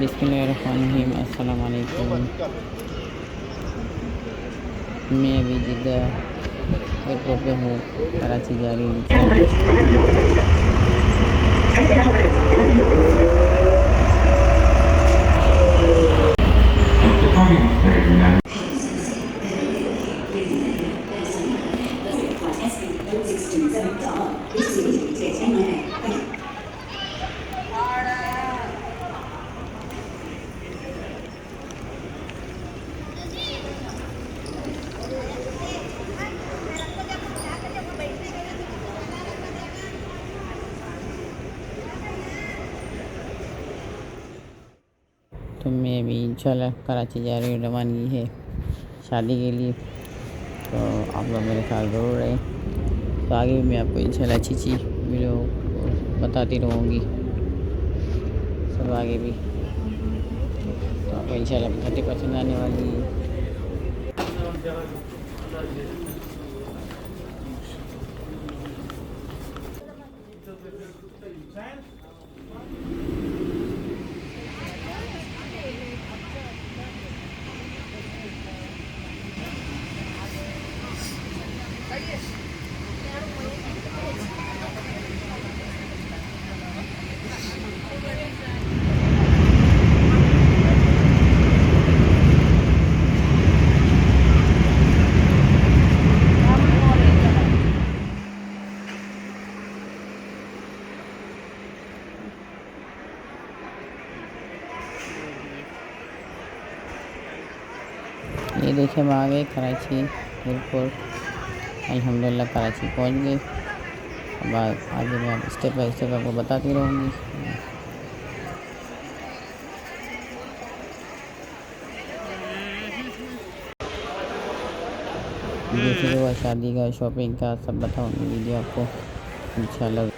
बिस्मिल्लाहिर्रहमानिर्रहीम। अस्सलाम वालेकुम। मैं अभी जिद्दा एयरपोर्ट पे हूँ, कराची जा रही हूँ तो मैं अभी इंशाल्लाह कराची जा रही हूँ। रवानगी है शादी के लिए, तो आप लोग मेरे साथ ज़रूर रहें। तो आगे भी मैं आपको इंशाल्लाह अच्छी अच्छी वीडियो बताती रहूँगी सब आगे भी। तो आपको इंशाल्लाह बहुत ही पसंद आने वाली है। ये देखिए हम आ गए कराची एयरपोर्ट। अल्हम्दुलिल्लाह कराची पहुंच गए। अब आगे मैं स्टेप बाय स्टेप आपको बताती रहूँगी। जैसे हुआ शादी का, शॉपिंग का, सब बताऊँगी वीडियो आपको इंशाल्लाह।